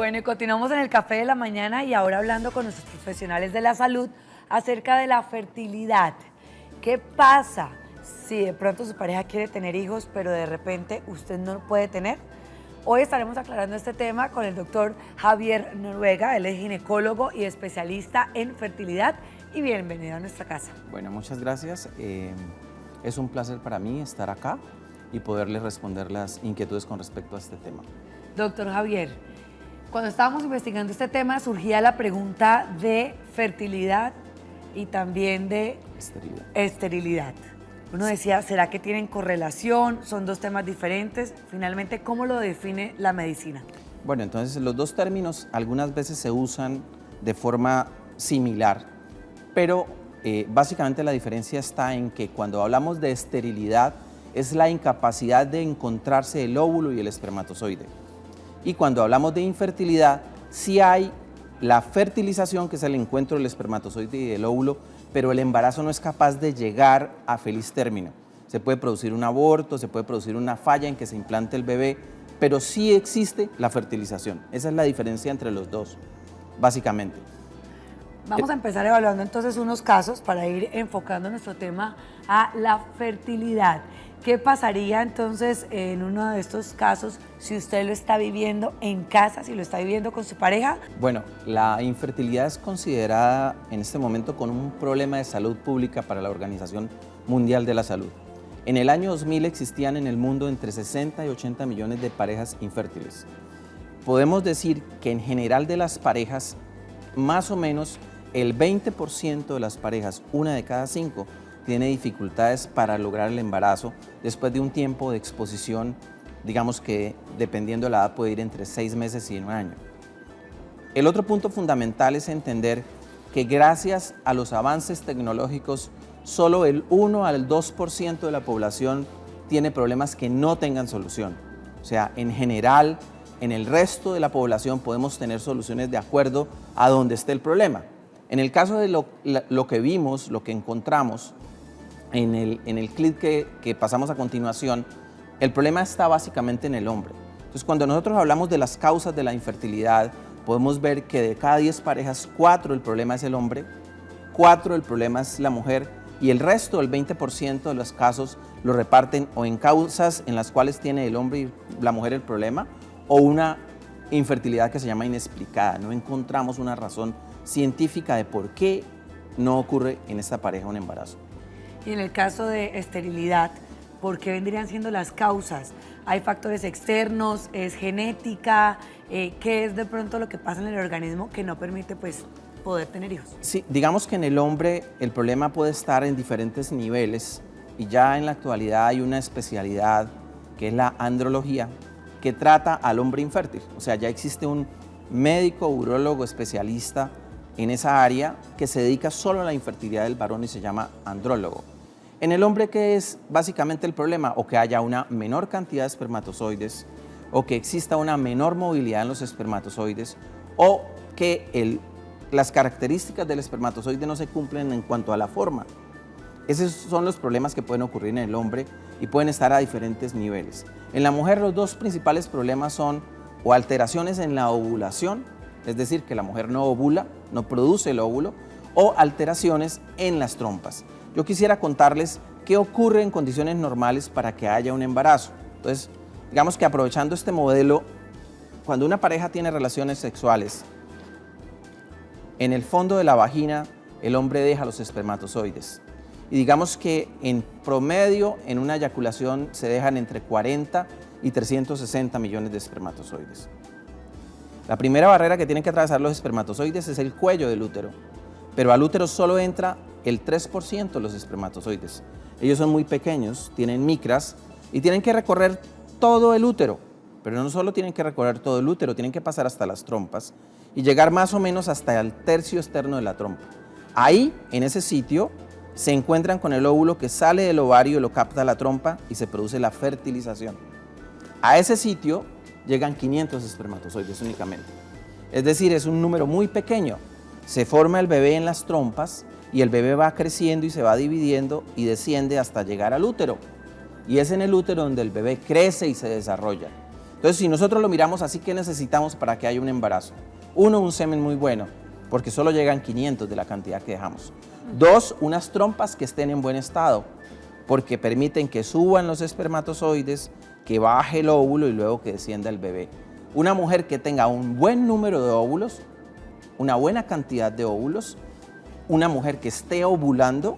Bueno, y continuamos en el Café de la Mañana y ahora hablando con nuestros profesionales de la salud acerca de la fertilidad. ¿Qué pasa si de pronto su pareja quiere tener hijos, pero de repente usted no puede tener? Hoy estaremos aclarando este tema con el doctor Javier Noruega. Él es ginecólogo y especialista en fertilidad. Y bienvenido a nuestra casa. Bueno, muchas gracias. Es un placer para mí estar acá y poderles responder las inquietudes con respecto a este tema. Doctor Javier, cuando estábamos investigando este tema surgía la pregunta de fertilidad y también de esterilidad. Uno decía, ¿será que tienen correlación? ¿Son dos temas diferentes? Finalmente, ¿cómo lo define la medicina? Bueno, entonces los dos términos algunas veces se usan de forma similar, pero básicamente la diferencia está en que cuando hablamos de esterilidad es la incapacidad de encontrarse el óvulo y el espermatozoide. Y cuando hablamos de infertilidad, sí hay la fertilización, que es el encuentro del espermatozoide y del óvulo, pero el embarazo no es capaz de llegar a feliz término. Se puede producir un aborto, se puede producir una falla en que se implante el bebé, pero sí existe la fertilización. Esa es la diferencia entre los dos, básicamente. Vamos a empezar evaluando entonces unos casos para ir enfocando nuestro tema a la fertilidad. ¿Qué pasaría entonces en uno de estos casos si usted lo está viviendo en casa, si lo está viviendo con su pareja? Bueno, la infertilidad es considerada en este momento como un problema de salud pública para la Organización Mundial de la Salud. En el año 2000 existían en el mundo entre 60 y 80 millones de parejas infértiles. Podemos decir que en general de las parejas, más o menos el 20% de las parejas, una de cada 5, tiene dificultades para lograr el embarazo después de un tiempo de exposición, digamos que dependiendo de la edad puede ir entre 6 meses y 1 año. El otro punto fundamental es entender que gracias a los avances tecnológicos, solo el 1 al 2% de la población tiene problemas que no tengan solución. O sea, en general, en el resto de la población podemos tener soluciones de acuerdo a donde esté el problema. En el caso de lo que vimos, lo que encontramos, en el clip que pasamos a continuación, el problema está básicamente en el hombre. Entonces, cuando nosotros hablamos de las causas de la infertilidad, podemos ver que de cada 10 parejas, 4 el problema es el hombre, 4 el problema es la mujer, y el resto, el 20% de los casos, lo reparten o en causas en las cuales tiene el hombre y la mujer el problema, o una infertilidad que se llama inexplicada. No encontramos una razón científica de por qué no ocurre en esta pareja un embarazo. Y en el caso de esterilidad, ¿por qué vendrían siendo las causas? ¿Hay factores externos? ¿Es genética? ¿Qué es de pronto lo que pasa en el organismo que no permite pues, poder tener hijos? Sí, digamos que en el hombre el problema puede estar en diferentes niveles y ya en la actualidad hay una especialidad que es la andrología que trata al hombre infértil. O sea, ya existe un médico urólogo especialista en esa área que se dedica solo a la infertilidad del varón y se llama andrólogo. En el hombre, ¿qué es básicamente el problema? O que haya una menor cantidad de espermatozoides, o que exista una menor movilidad en los espermatozoides, o que las características del espermatozoide no se cumplen en cuanto a la forma. Esos son los problemas que pueden ocurrir en el hombre y pueden estar a diferentes niveles. En la mujer los dos principales problemas son o alteraciones en la ovulación, es decir, que la mujer no ovula, no produce el óvulo, o alteraciones en las trompas. Yo quisiera contarles qué ocurre en condiciones normales para que haya un embarazo. Entonces, digamos que aprovechando este modelo, cuando una pareja tiene relaciones sexuales, en el fondo de la vagina el hombre deja los espermatozoides. Y digamos que en promedio en una eyaculación se dejan entre 40 y 360 millones de espermatozoides. La primera barrera que tienen que atravesar los espermatozoides es el cuello del útero, pero al útero solo entra el 3% de los espermatozoides. Ellos son muy pequeños, tienen micras y tienen que recorrer todo el útero, pero no solo tienen que recorrer todo el útero, tienen que pasar hasta las trompas y llegar más o menos hasta el tercio externo de la trompa. Ahí, en ese sitio, se encuentran con el óvulo que sale del ovario, lo capta la trompa y se produce la fertilización. A ese sitio llegan 500 espermatozoides únicamente. Es decir, es un número muy pequeño. Se forma el bebé en las trompas y el bebé va creciendo y se va dividiendo y desciende hasta llegar al útero. Y es en el útero donde el bebé crece y se desarrolla. Entonces, si nosotros lo miramos así, ¿qué necesitamos para que haya un embarazo? Uno, un semen muy bueno, porque solo llegan 500 de la cantidad que dejamos. Dos, unas trompas que estén en buen estado, porque permiten que suban los espermatozoides, que baje el óvulo y luego que descienda el bebé. Una mujer que tenga un buen número de óvulos, una buena cantidad de óvulos, una mujer que esté ovulando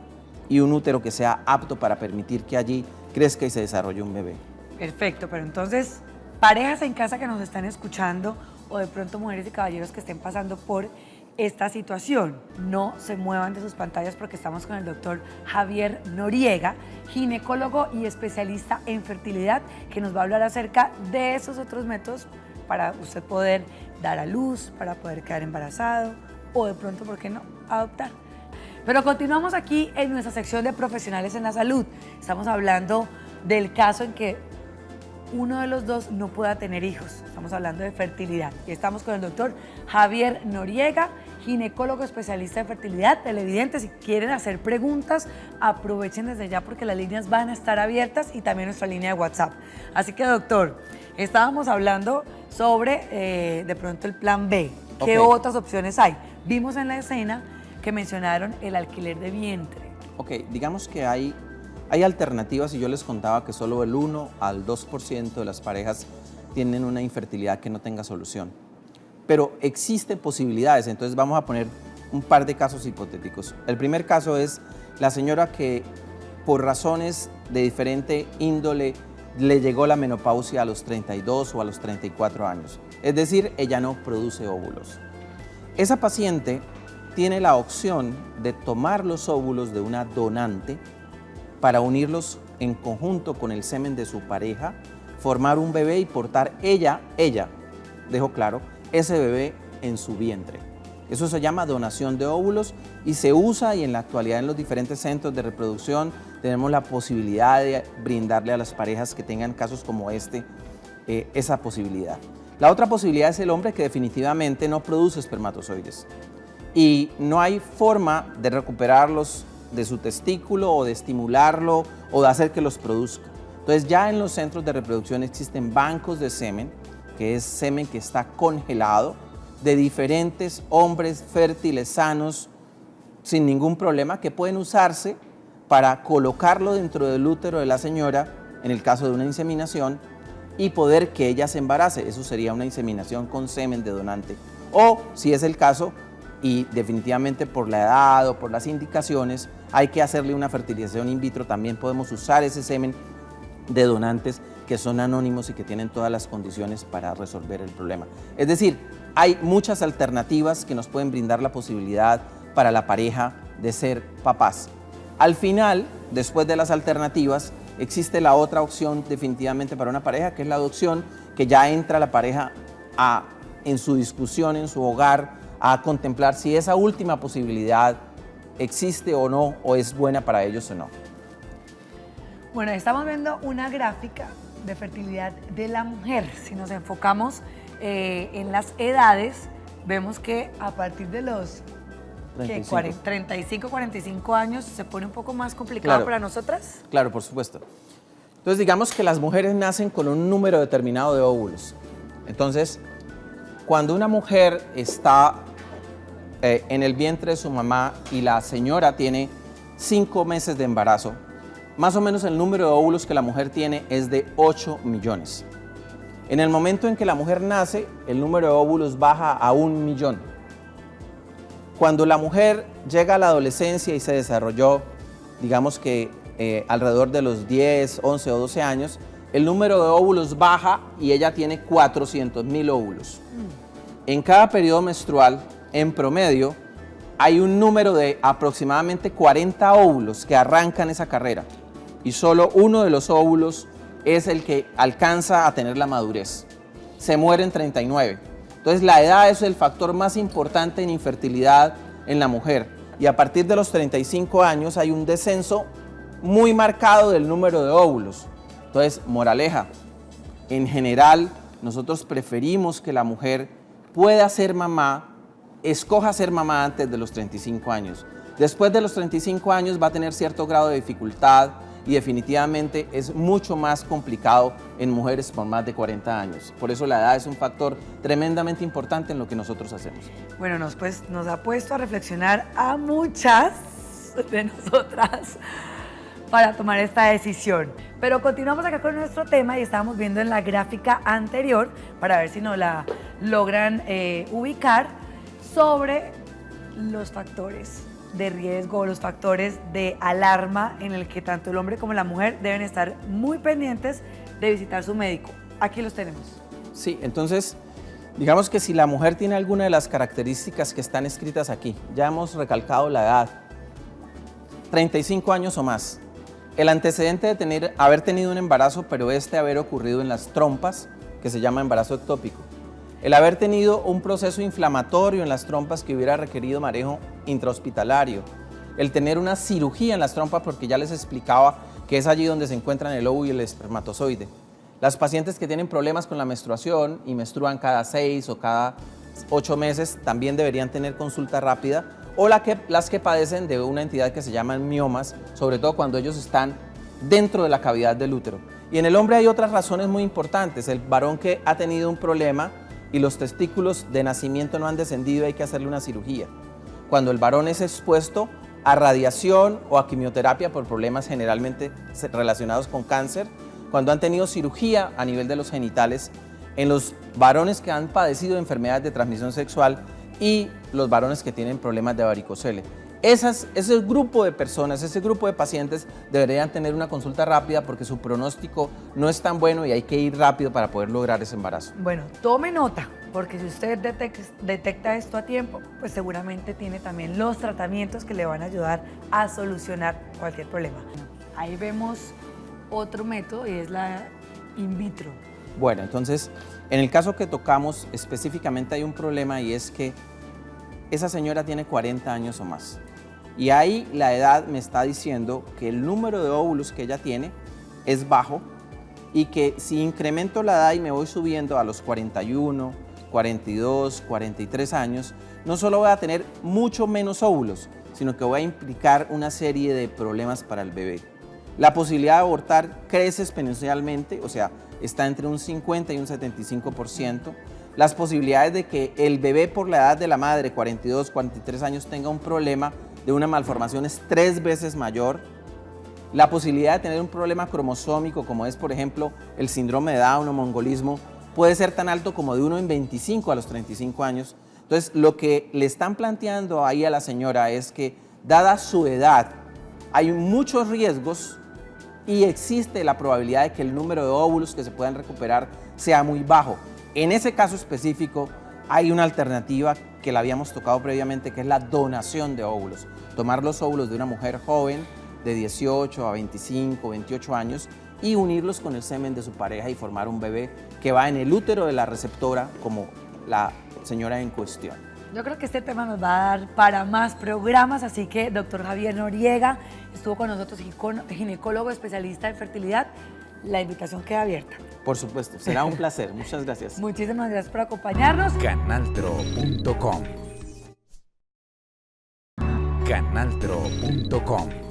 y un útero que sea apto para permitir que allí crezca y se desarrolle un bebé. Perfecto, pero entonces, parejas en casa que nos están escuchando o de pronto mujeres y caballeros que estén pasando por esta situación, no se muevan de sus pantallas porque estamos con el doctor Javier Noriega, ginecólogo y especialista en fertilidad, que nos va a hablar acerca de esos otros métodos para usted poder dar a luz, para poder quedar embarazado o de pronto, ¿por qué no?, adoptar. Pero continuamos aquí en nuestra sección de profesionales en la salud. Estamos hablando del caso en que uno de los dos no pueda tener hijos. Estamos hablando de fertilidad. Y estamos con el doctor Javier Noriega, ginecólogo especialista en fertilidad. Televidentes, si quieren hacer preguntas, aprovechen desde ya porque las líneas van a estar abiertas y también nuestra línea de WhatsApp. Así que, doctor, estábamos hablando sobre de pronto el plan B. ¿Qué otras opciones hay? Vimos en la escena que mencionaron el alquiler de vientre. Ok, digamos que hay alternativas y yo les contaba que solo el 1 al 2% de las parejas tienen una infertilidad que no tenga solución. Pero existen posibilidades, entonces vamos a poner un par de casos hipotéticos. El primer caso es la señora que por razones de diferente índole le llegó la menopausia a los 32 o a los 34 años. Es decir, ella no produce óvulos. Esa paciente tiene la opción de tomar los óvulos de una donante para unirlos en conjunto con el semen de su pareja, formar un bebé y portar ella, dejo claro, ese bebé en su vientre. Eso se llama donación de óvulos y se usa, y en la actualidad en los diferentes centros de reproducción tenemos la posibilidad de brindarle a las parejas que tengan casos como este, esa posibilidad. La otra posibilidad es el hombre que definitivamente no produce espermatozoides y no hay forma de recuperarlos de su testículo o de estimularlo o de hacer que los produzca. Entonces ya en los centros de reproducción existen bancos de semen, que es semen que está congelado, de diferentes hombres fértiles, sanos, sin ningún problema, que pueden usarse para colocarlo dentro del útero de la señora, en el caso de una inseminación, y poder que ella se embarace. Eso sería una inseminación con semen de donante. O, si es el caso, y definitivamente por la edad o por las indicaciones, hay que hacerle una fertilización in vitro, también podemos usar ese semen de donantes que son anónimos y que tienen todas las condiciones para resolver el problema. Es decir, hay muchas alternativas que nos pueden brindar la posibilidad para la pareja de ser papás. Al final, después de las alternativas, existe la otra opción definitivamente para una pareja, que es la adopción, que ya entra la pareja en su discusión, en su hogar, a contemplar si esa última posibilidad existe o no, o es buena para ellos o no. Bueno, estamos viendo una gráfica de fertilidad de la mujer. Si nos enfocamos en las edades, vemos que a partir de los 35, 45 años se pone un poco más complicado para nosotras. Claro, por supuesto. Entonces digamos que las mujeres nacen con un número determinado de óvulos. Entonces, cuando una mujer está en el vientre de su mamá y la señora tiene 5 meses de embarazo, más o menos el número de óvulos que la mujer tiene es de 8 millones. En el momento en que la mujer nace, el número de óvulos baja a 1 millón. Cuando la mujer llega a la adolescencia y se desarrolló, digamos que alrededor de los 10, 11 o 12 años, el número de óvulos baja y ella tiene 400.000 óvulos. En cada periodo menstrual, en promedio, hay un número de aproximadamente 40 óvulos que arrancan esa carrera y solo uno de los óvulos es el que alcanza a tener la madurez. Se muere en 39. Entonces la edad es el factor más importante en infertilidad en la mujer y a partir de los 35 años hay un descenso muy marcado del número de óvulos. Entonces, moraleja, en general nosotros preferimos que la mujer pueda ser mamá, escoja ser mamá antes de los 35 años. Después de los 35 años va a tener cierto grado de dificultad y definitivamente es mucho más complicado en mujeres por más de 40 años. Por eso la edad es un factor tremendamente importante en lo que nosotros hacemos. Bueno, nos ha puesto a reflexionar a muchas de nosotras para tomar esta decisión. Pero continuamos acá con nuestro tema y estábamos viendo en la gráfica anterior, para ver si nos la logran ubicar, sobre los factores de riesgo, los factores de alarma en el que tanto el hombre como la mujer deben estar muy pendientes de visitar su médico. Aquí los tenemos. Sí, entonces, digamos que si la mujer tiene alguna de las características que están escritas aquí, ya hemos recalcado la edad, 35 años o más, el antecedente de haber tenido un embarazo, pero haber ocurrido en las trompas, que se llama embarazo ectópico, el haber tenido un proceso inflamatorio en las trompas que hubiera requerido manejo intrahospitalario, el tener una cirugía en las trompas, porque ya les explicaba que es allí donde se encuentran el óvulo y el espermatozoide. Las pacientes que tienen problemas con la menstruación y menstruan cada 6 o cada 8 meses también deberían tener consulta rápida, o las que padecen de una entidad que se llama miomas, sobre todo cuando ellos están dentro de la cavidad del útero. Y en el hombre hay otras razones muy importantes. El varón que ha tenido un problema y los testículos de nacimiento no han descendido, hay que hacerle una cirugía. Cuando el varón es expuesto a radiación o a quimioterapia por problemas generalmente relacionados con cáncer, cuando han tenido cirugía a nivel de los genitales, en los varones que han padecido enfermedades de transmisión sexual y los varones que tienen problemas de varicocele. Ese grupo de personas, ese grupo de pacientes deberían tener una consulta rápida porque su pronóstico no es tan bueno y hay que ir rápido para poder lograr ese embarazo. Bueno, tome nota, porque si usted detecta esto a tiempo, pues seguramente tiene también los tratamientos que le van a ayudar a solucionar cualquier problema. Ahí vemos otro método y es la in vitro. Bueno, entonces, en el caso que tocamos específicamente hay un problema y es que esa señora tiene 40 años o más. Y ahí la edad me está diciendo que el número de óvulos que ella tiene es bajo y que si incremento la edad y me voy subiendo a los 41, 42, 43 años, no solo voy a tener mucho menos óvulos, sino que voy a implicar una serie de problemas para el bebé. La posibilidad de abortar crece exponencialmente, o sea, está entre un 50 y un 75%. Las posibilidades de que el bebé por la edad de la madre, 42, 43 años, tenga un problema de una malformación es 3 veces mayor. La posibilidad de tener un problema cromosómico, como es, por ejemplo, el síndrome de Down o mongolismo, puede ser tan alto como de 1 en 25 a los 35 años. Entonces, lo que le están planteando ahí a la señora es que, dada su edad, hay muchos riesgos y existe la probabilidad de que el número de óvulos que se puedan recuperar sea muy bajo. En ese caso específico, hay una alternativa que la habíamos tocado previamente, que es la donación de óvulos. Tomar los óvulos de una mujer joven de 18 a 25, 28 años y unirlos con el semen de su pareja y formar un bebé que va en el útero de la receptora como la señora en cuestión. Yo creo que este tema nos va a dar para más programas, así que doctor Javier Noriega estuvo con nosotros, ginecólogo especialista en fertilidad. La invitación queda abierta. Por supuesto, será un placer. Muchas gracias. Muchísimas gracias por acompañarnos. Canaltro.com. Canaltro.com